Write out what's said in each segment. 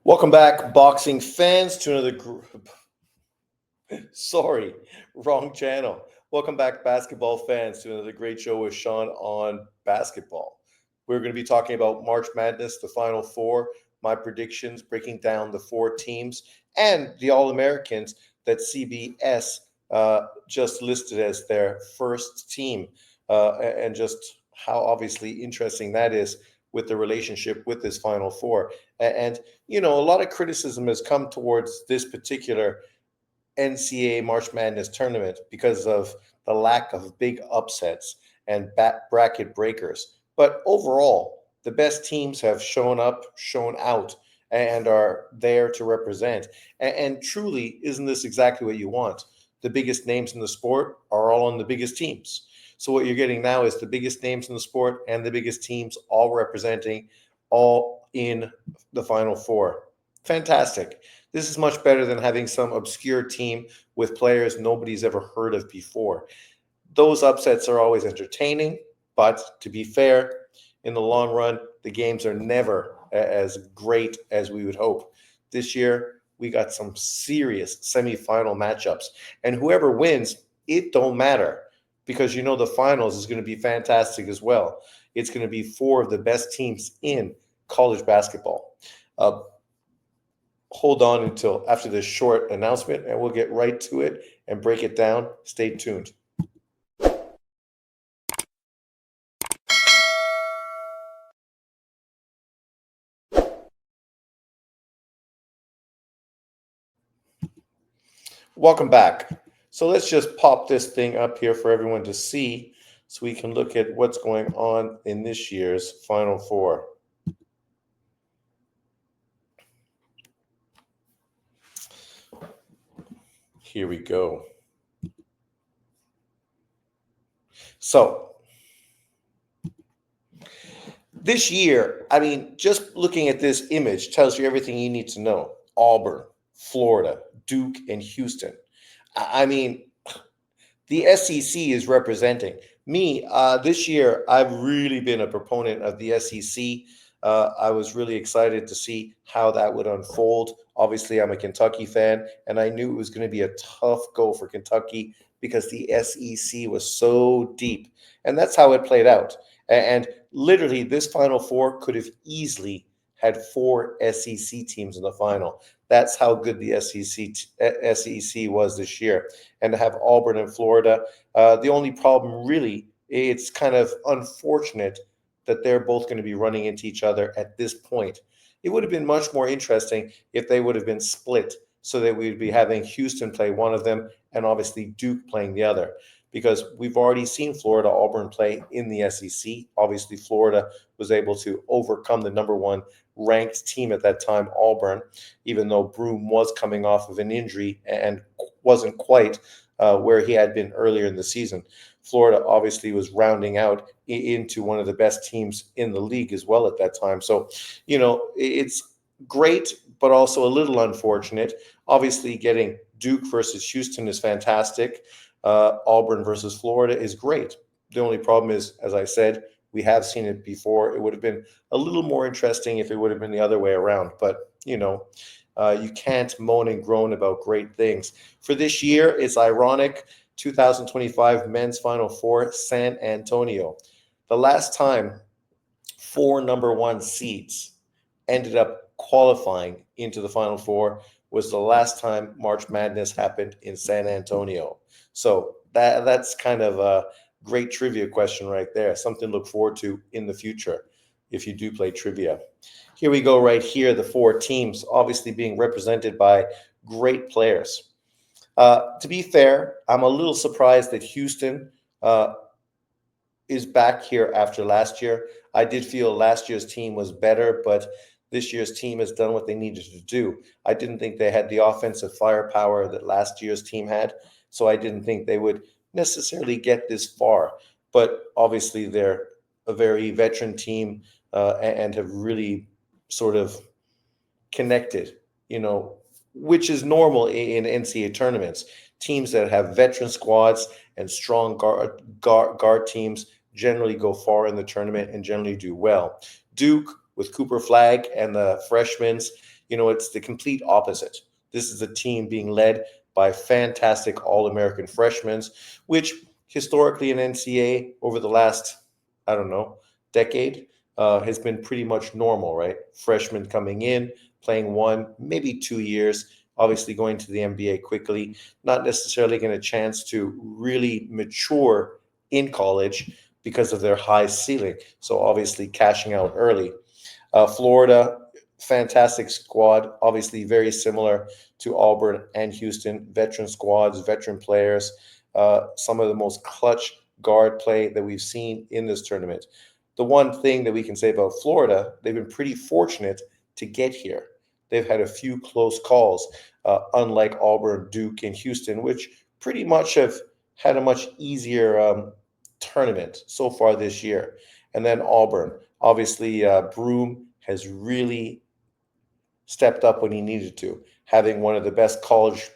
Welcome back, boxing fans, to another group. Sorry, wrong channel. Welcome back, basketball fans, to another great show with Sean on basketball. We're going to be talking about March Madness, the Final Four, my predictions, breaking down the four teams, and the All Americans that CBS just listed as their first team, and just how obviously interesting that is with the relationship with this Final Four. And a lot of criticism has come towards this particular NCAA March Madness tournament because of the lack of big upsets and bracket breakers. But overall, the best teams have shown up, shown out, and are there to represent. And truly, isn't this exactly what you want? The biggest names in the sport are all on the biggest teams. So what you're getting now is the biggest names in the sport and the biggest teams all representing, all in the Final Four. Fantastic. This is much better than having some obscure team with players nobody's ever heard of before. Those upsets are always entertaining, but to be fair, in the long run, the games are never as great as we would hope. This year, we got some serious semifinal matchups, and whoever wins, it don't matter because the finals is going to be fantastic as well. It's going to be four of the best teams in college basketball. Hold on until after this short announcement and we'll get right to it and break it down. Stay tuned. Welcome back. So let's just pop this thing up here for everyone to see so we can look at what's going on in this year's Final Four. Here we go. So this year, just looking at this image tells you everything you need to know. Auburn, Florida, Duke, and Houston. I mean, the SEC is representing me this year. I've really been a proponent of the SEC. I was really excited to see how that would unfold. Obviously, I'm a Kentucky fan, and I knew it was going to be a tough go for Kentucky because the SEC was so deep, and that's how it played out. And literally, this Final Four could have easily had four SEC teams in the final. That's how good the SEC was this year. And to have Auburn and Florida, the only problem really, it's kind of unfortunate that they're both going to be running into each other at this point. It would have been much more interesting if they would have been split so that we'd be having Houston play one of them and obviously Duke playing the other. Because we've already seen Florida Auburn play in the SEC. Obviously, Florida was able to overcome the number one ranked team at that time, Auburn, even though Broome was coming off of an injury and wasn't quite where he had been earlier in the season. Florida obviously was rounding out into one of the best teams in the league as well at that time. So, it's great, but also a little unfortunate. Obviously, getting Duke versus Houston is fantastic. Auburn versus Florida is great. The only problem is, as I said, we have seen it before. It would have been a little more interesting if it would have been the other way around. But, you can't moan and groan about great things. For this year, it's ironic. 2025 men's Final Four, San Antonio. The last time four number one seeds ended up qualifying into the Final Four was the last time March Madness happened in San Antonio. So that's kind of a great trivia question right there. Something to look forward to in the future if you do play trivia. Here we go right here, the four teams obviously being represented by great players. To be fair, I'm a little surprised that Houston is back here after last year. I did feel last year's team was better, but this year's team has done what they needed to do. I didn't think they had the offensive firepower that last year's team had, so I didn't think they would necessarily get this far. But obviously, they're a very veteran team and have really sort of connected, which is normal in NCAA tournaments. Teams that have veteran squads and strong guard teams generally go far in the tournament and generally do well. Duke with Cooper Flag and the freshmen, It's the complete opposite. This is a team being led by fantastic All-American freshmen, which historically in NCAA over the last, I don't know, decade has been pretty much normal, right? Freshmen coming in, playing 1, maybe 2 years, obviously going to the NBA quickly, not necessarily getting a chance to really mature in college because of their high ceiling. So obviously cashing out early. Florida, fantastic squad, obviously very similar to Auburn and Houston. Veteran squads, veteran players, some of the most clutch guard play that we've seen in this tournament. The one thing that we can say about Florida, they've been pretty fortunate to get here. They've had a few close calls, unlike Auburn, Duke, and Houston, which pretty much have had a much easier tournament so far this year. And then Auburn, obviously, Broome has really stepped up when he needed to, having one of the best college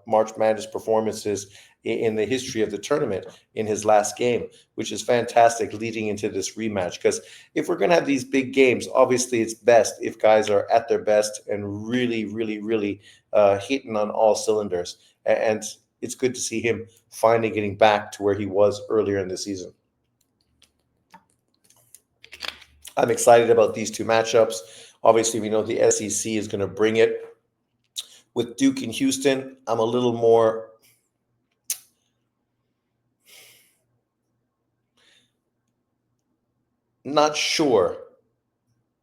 March Madness performances in the history of the tournament in his last game, which is fantastic leading into this rematch. Because if we're going to have these big games, obviously it's best if guys are at their best and really, really, really hitting on all cylinders. And it's good to see him finally getting back to where he was earlier in the season. I'm excited about these two matchups. Obviously, we know the SEC is going to bring it. With Duke and Houston, I'm a little more not sure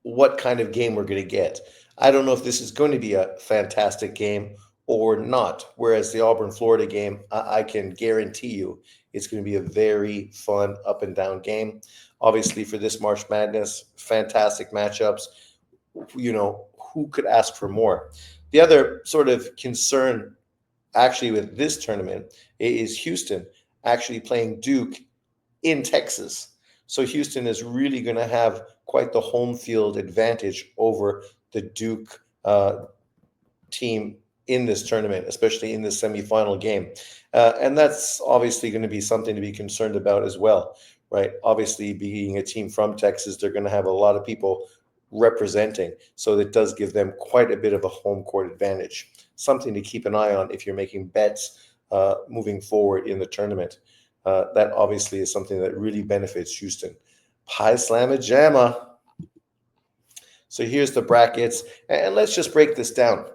what kind of game we're going to get. I don't know if this is going to be a fantastic game or not. Whereas the Auburn Florida game, I can guarantee you it's going to be a very fun up and down game. Obviously, for this March Madness, fantastic matchups. Who could ask for more? The other sort of concern actually with this tournament is Houston actually playing Duke in Texas. So Houston is really going to have quite the home field advantage over the Duke team in this tournament, especially in the semifinal game. And that's obviously going to be something to be concerned about as well, right? Obviously, being a team from Texas, they're going to have a lot of people representing. So it does give them quite a bit of a home court advantage. Something to keep an eye on if you're making bets moving forward in the tournament. That obviously is something that really benefits Houston. Pi Slamma Jamma. So here's the brackets, and let's just break this down.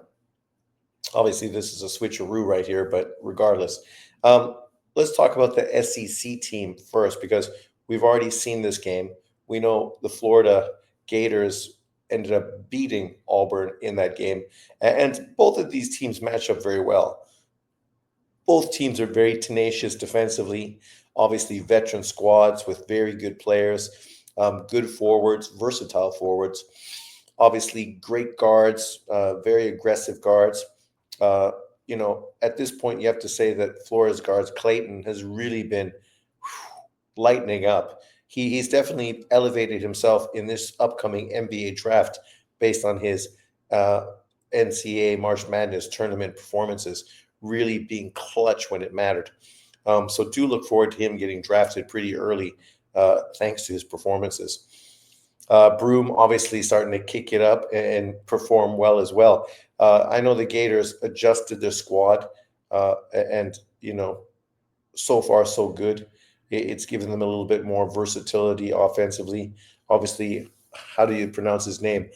Obviously, this is a switcheroo right here, but regardless, let's talk about the SEC team first because we've already seen this game. We know the Florida Gators ended up beating Auburn in that game, and both of these teams match up very well. Both teams are very tenacious defensively, obviously veteran squads with very good players, good forwards, versatile forwards, obviously great guards, very aggressive guards. At this point, you have to say that Florida's guards, Clayton, has really been lightening up. He's definitely elevated himself in this upcoming NBA draft based on his NCAA March Madness tournament performances, really being clutch when it mattered. So do look forward to him getting drafted pretty early, thanks to his performances. Broome obviously starting to kick it up and perform well as well. I know the Gators adjusted their squad, and so far so good. It's given them a little bit more versatility offensively. Obviously, how do you pronounce his name?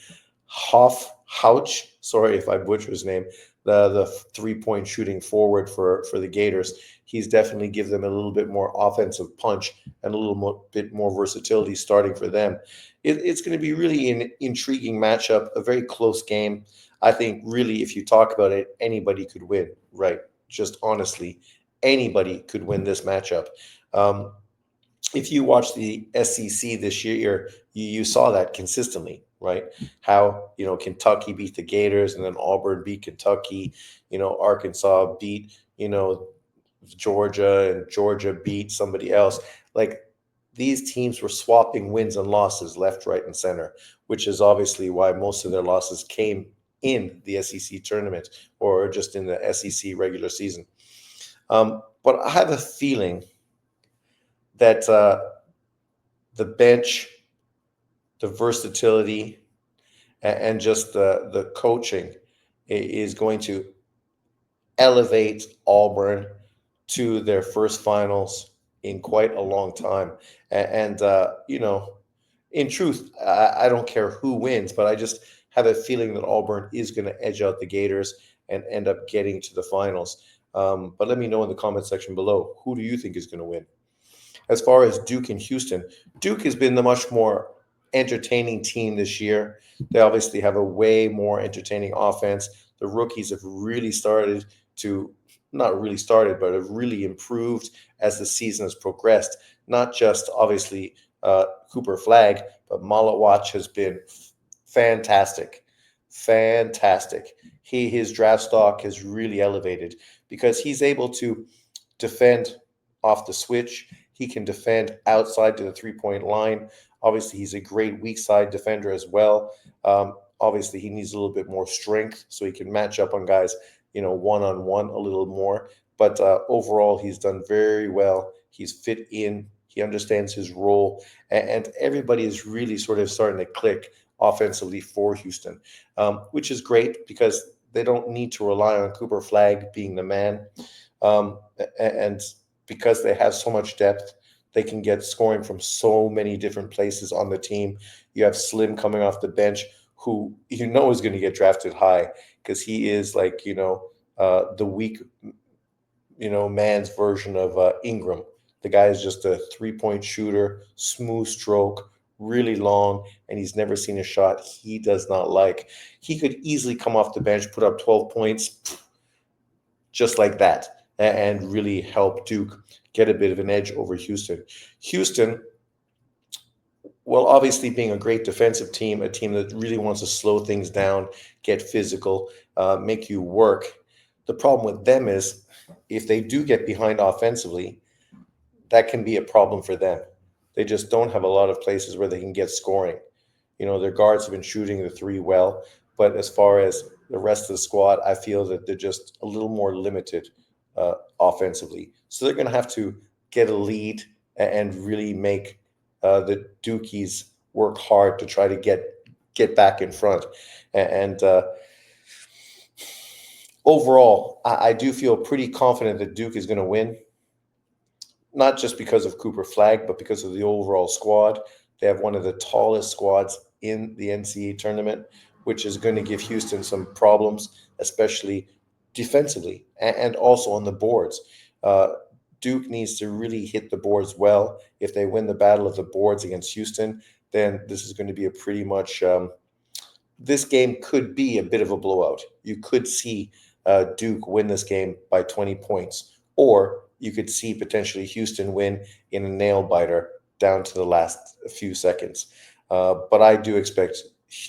Hauch. Sorry if I butcher his name. The 3-point shooting forward for the Gators. He's definitely given them a little bit more offensive punch and a little bit more versatility starting for them. It's going to be really an intriguing matchup, a very close game. I think really, if you talk about it, anybody could win, right? Just honestly, anybody could win this matchup. If you watch the SEC this year, you saw that consistently, right? How Kentucky beat the Gators, and then Auburn beat Kentucky. Arkansas beat Georgia, and Georgia beat somebody else. Like these teams were swapping wins and losses left, right, and center, which is obviously why most of their losses came in the SEC tournament or just in the SEC regular season. But I have a feeling that the bench, the versatility, and just the coaching is going to elevate Auburn to their first finals in quite a long time. And in truth, I don't care who wins, but I just have a feeling that Auburn is going to edge out the Gators and end up getting to the finals. But let me know in the comment section below, who do you think is going to win? As far as Duke and Houston, Duke has been the much more entertaining team this year. They obviously have a way more entertaining offense. The rookies have really started to, not really started, but have really improved as the season has progressed. Not just obviously Cooper Flagg, but Malawach has been fantastic. Fantastic. His draft stock has really elevated because he's able to defend off the switch. He can defend outside to the 3-point line. Obviously, he's a great weak side defender as well. Obviously, he needs a little bit more strength so he can match up on guys, one on one a little more. But overall, he's done very well. He's fit in. He understands his role, and everybody is really sort of starting to click offensively for Houston, which is great because they don't need to rely on Cooper Flagg being the man. And because they have so much depth, they can get scoring from so many different places on the team. You have Slim coming off the bench, who is going to get drafted high because he is like the weak man's version of Ingram. The guy is just a 3-point shooter, smooth stroke, really long, and he's never seen a shot he does not like. He could easily come off the bench, put up 12 points, just like that, and really help Duke get a bit of an edge over Houston. Houston, well, obviously being a great defensive team, a team that really wants to slow things down, get physical, make you work. The problem with them is if they do get behind offensively, that can be a problem for them. They just don't have a lot of places where they can get scoring. Their guards have been shooting the three well, but as far as the rest of the squad, I feel that they're just a little more limited offensively. So they're going to have to get a lead and really make the Dukies work hard to try to get back in front. And overall, I do feel pretty confident that Duke is going to win, not just because of Cooper Flagg, but because of the overall squad. They have one of the tallest squads in the NCAA tournament, which is going to give Houston some problems, especially defensively and also on the boards. Duke needs to really hit the boards well. If they win the battle of the boards against Houston, then this is going to be a pretty much this game could be a bit of a blowout. You could see Duke win this game by 20 points, or you could see potentially Houston win in a nail biter down to the last few seconds. But I do expect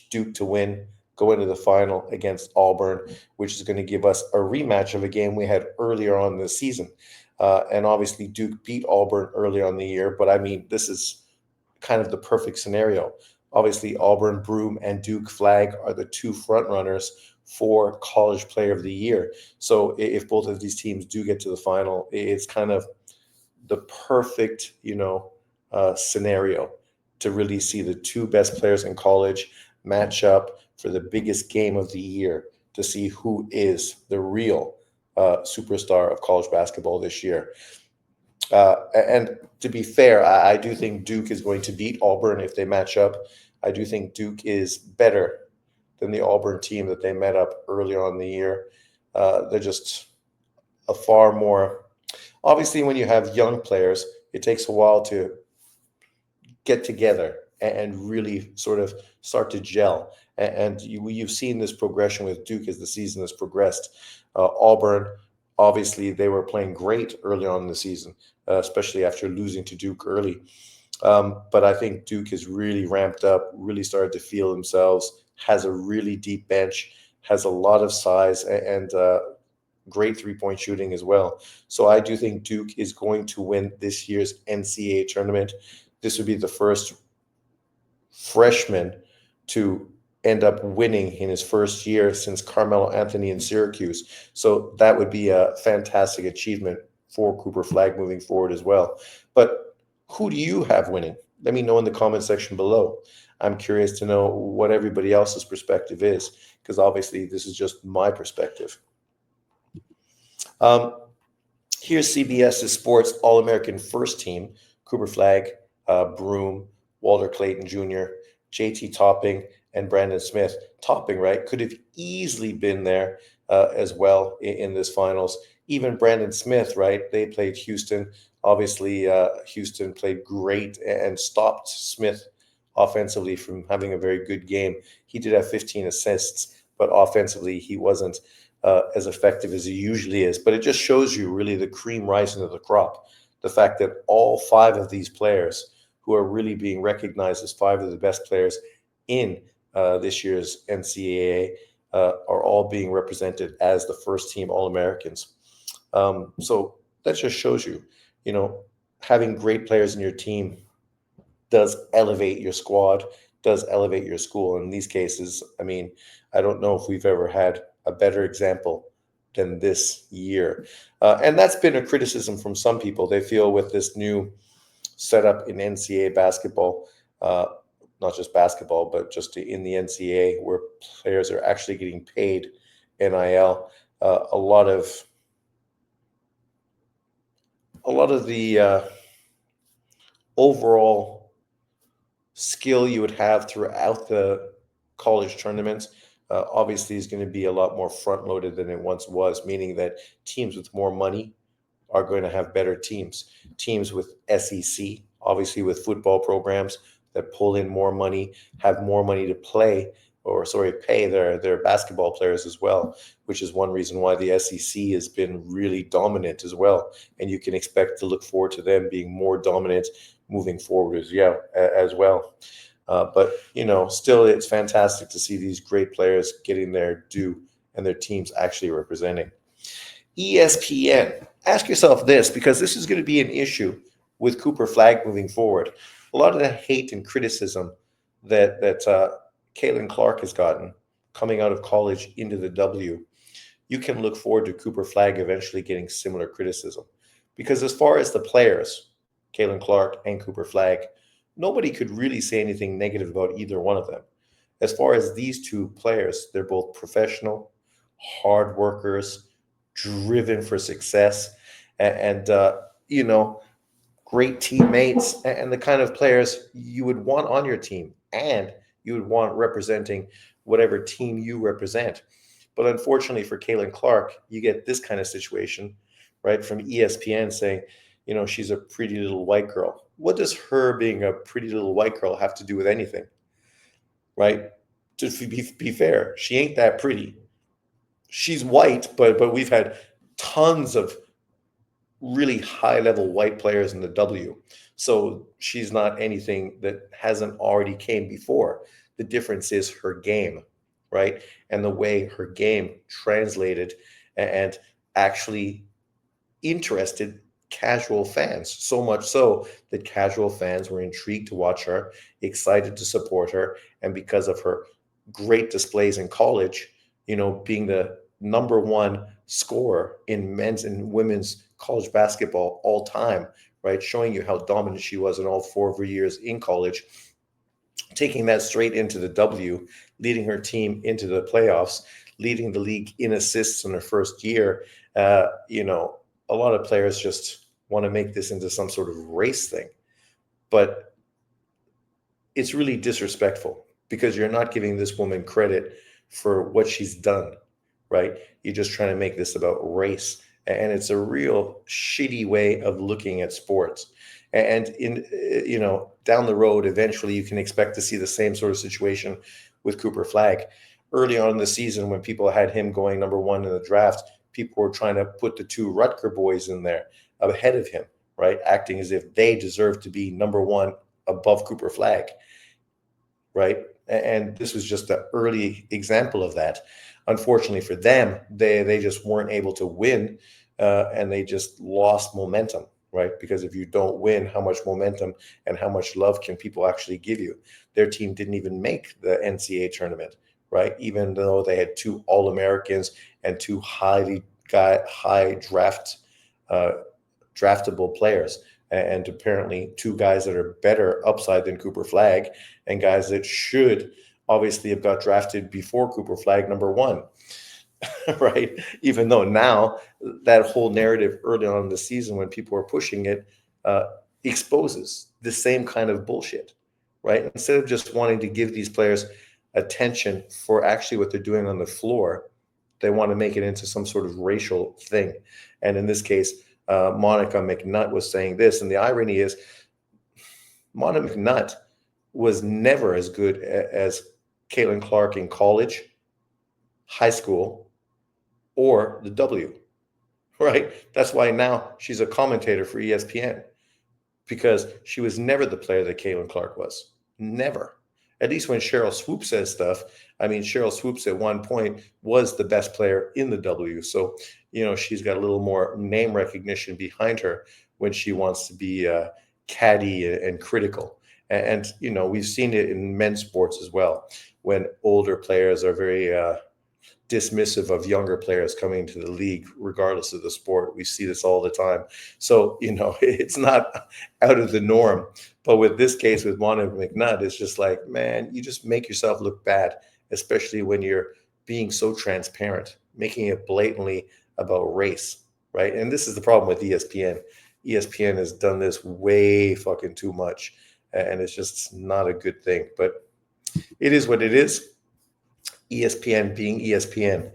Duke to win, go into the final against Auburn, which is going to give us a rematch of a game we had earlier on this season. And obviously, Duke beat Auburn earlier on the year, but I mean, this is kind of the perfect scenario. Obviously, Auburn, Broome, and Duke Flagg are the two front runners for College Player of the Year. So if both of these teams do get to the final, it's kind of the perfect, scenario to really see the two best players in college match up for the biggest game of the year to see who is the real superstar of college basketball this year. And to be fair, I do think Duke is going to beat Auburn if they match up. I do think Duke is better than the Auburn team that they met up earlier on in the year. They're just a far more. Obviously, when you have young players, it takes a while to get together and really sort of start to gel. And you've seen this progression with Duke as the season has progressed. Auburn, obviously, they were playing great early on in the season, especially after losing to Duke early. But I think Duke has really ramped up, really started to feel themselves, has a really deep bench, has a lot of size, and great three-point shooting as well. So I do think Duke is going to win this year's NCAA tournament. This would be the first freshman to end up winning in his first year since Carmelo Anthony in Syracuse. So that would be a fantastic achievement for Cooper Flagg moving forward as well. But who do you have winning? Let me know in the comment section below. I'm curious to know what everybody else's perspective is, because obviously this is just my perspective. Um, Here's CBS's Sports All-American First Team: Cooper Flagg, Broom, Walter Clayton Jr., JT Topping, and Brandon Smith. Topping, right, could have easily been there as well in this finals. Even Brandon Smith, right, they played Houston. Obviously, Houston played great and stopped Smith offensively from having a very good game. He did have 15 assists, but offensively, he wasn't as effective as he usually is. But it just shows you really the cream rising to the crop. The fact that all five of these players, who are really being recognized as five of the best players in this year's NCAA, are all being represented as the first team All-Americans. So that just shows you, you know, having great players in your team does elevate your squad, does elevate your school. In these cases, I mean, I don't know if we've ever had a better example than this year. And that's been a criticism from some people. They feel with this new setup in NCAA basketball, not just basketball, but just in the NCAA, where players are actually getting paid NIL, a lot of the overall skill you would have throughout the college tournaments obviously is going to be a lot more front loaded than it once was, meaning that teams with more money are going to have better teams. Teams with SEC, obviously with football programs that pull in more money, have more money to pay their basketball players as well, which is one reason why the SEC has been really dominant as well. And you can expect to look forward to them being more dominant moving forward as well. But still, it's fantastic to see these great players getting their due and their teams actually representing. ESPN. Ask yourself this, because this is going to be an issue with Cooper Flagg moving forward. A lot of the hate and criticism that Caitlin Clark has gotten coming out of college into the W, you can look forward to Cooper Flagg eventually getting similar criticism. Because as far as the players, Caitlin Clark and Cooper Flagg, nobody could really say anything negative about either one of them. As far as these two players, they're both professional, hard workers, driven for success, and great teammates, and the kind of players you would want on your team and you would want representing whatever team you represent. But unfortunately for Caitlin Clark, you get this kind of situation, right, from ESPN saying, she's a pretty little white girl. What does her being a pretty little white girl have to do with anything, right? To be fair, she ain't that pretty. She's white, but we've had tons of really high level white players in the W. So she's not anything that hasn't already came before. The difference is her game, right? And the way her game translated and actually interested casual fans, so much so that casual fans were intrigued to watch her, excited to support her, and because of her great displays in college, being the number one scorer in men's and women's college basketball all time, right, showing you how dominant she was in all 4 of her years in college, taking that straight into the W, leading her team into the playoffs, leading the league in assists in her first year. A lot of players just want to make this into some sort of race thing, but it's really disrespectful because you're not giving this woman credit for what she's done, right? You're just trying to make this about race, and it's a real shitty way of looking at sports. And down the road, eventually you can expect to see the same sort of situation with Cooper Flagg. Early on in the season, when people had him going number one in the draft, people were trying to put the two Rutger boys in there ahead of him, right? Acting as if they deserve to be number one above Cooper Flagg, right? And this was just an early example of that. Unfortunately for them, they just weren't able to win, and they just lost momentum, right? Because if you don't win, how much momentum and how much love can people actually give you? Their team didn't even make the NCAA tournament, right? Even though they had 2 All-Americans and 2 high draftable players. and apparently two guys that are better upside than Cooper Flag, and guys that should obviously have got drafted before Cooper Flag number one. Right? Even though now that whole narrative early on in the season when people were pushing it uh, exposes the same kind of bullshit, right? Instead of just wanting to give these players attention for actually what they're doing on the floor, they want to make it into some sort of racial thing. And in this case, Monica McNutt was saying this. And the irony is, Monica McNutt was never as good as Caitlin Clark in college, high school, or the W, right? That's why now she's a commentator for ESPN, because she was never the player that Caitlin Clark was. Never. At least when Cheryl Swoops says stuff, I mean, Cheryl Swoops at one point was the best player in the W. So, she's got a little more name recognition behind her when she wants to be catty and critical. And, we've seen it in men's sports as well, when older players are very dismissive of younger players coming into the league, regardless of the sport. We see this all the time. So, it's not out of the norm. But with this case with Monica McNutt, it's just like, man, you just make yourself look bad, especially when you're being so transparent, making it blatantly about race, right? And this is the problem with ESPN. ESPN has done this way fucking too much, and it's just not a good thing. But it is what it is. ESPN being ESPN.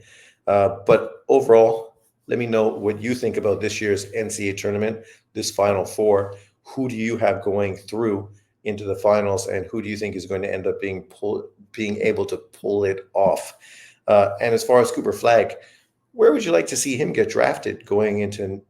But overall, let me know what you think about this year's NCAA tournament, this Final Four. Who do you have going through into the finals, and who do you think is going to end up being able to pull it off? And as far as Cooper Flag, where would you like to see him get drafted going into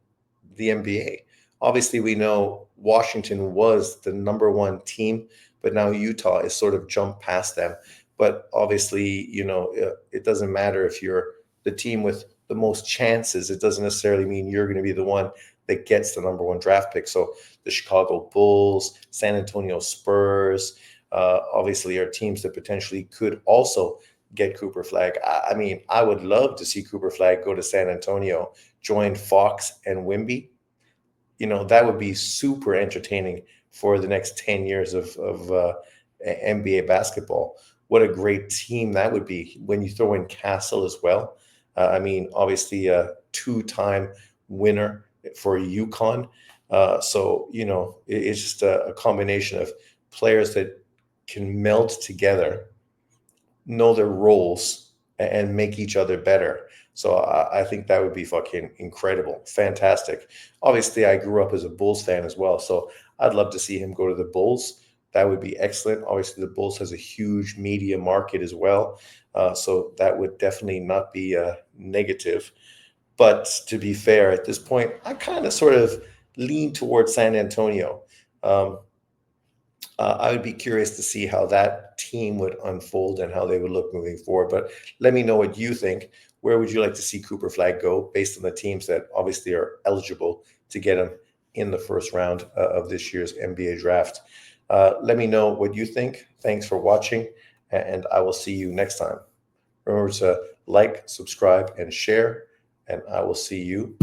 the NBA? Obviously, we know Washington was the number one team, but now Utah is sort of jumped past them. But obviously, it doesn't matter if you're the team with the most chances. It doesn't necessarily mean you're going to be the one that gets the number one draft pick. So the Chicago Bulls, San Antonio Spurs, obviously are teams that potentially could also get Cooper Flag. I mean, I would love to see Cooper Flag go to San Antonio, join Fox and Wimby. That would be super entertaining for the next 10 years of NBA basketball. What a great team that would be when you throw in Castle as well. I mean, obviously a two-time winner for UConn. So, it's just a combination of players that can meld together, know their roles, and make each other better. So I think that would be fucking incredible. Fantastic. Obviously, I grew up as a Bulls fan as well. So I'd love to see him go to the Bulls. That would be excellent. Obviously, the Bulls has a huge media market as well. So that would definitely not be a negative. But to be fair, at this point, I kind of sort of lean towards San Antonio. Um, I would be curious to see how that team would unfold and how they would look moving forward. But let me know what you think. Where would you like to see Cooper Flag go based on the teams that obviously are eligible to get him in the first round of this year's NBA draft? Let me know what you think. Thanks for watching, and I will see you next time. Remember to like, subscribe, and share, and I will see you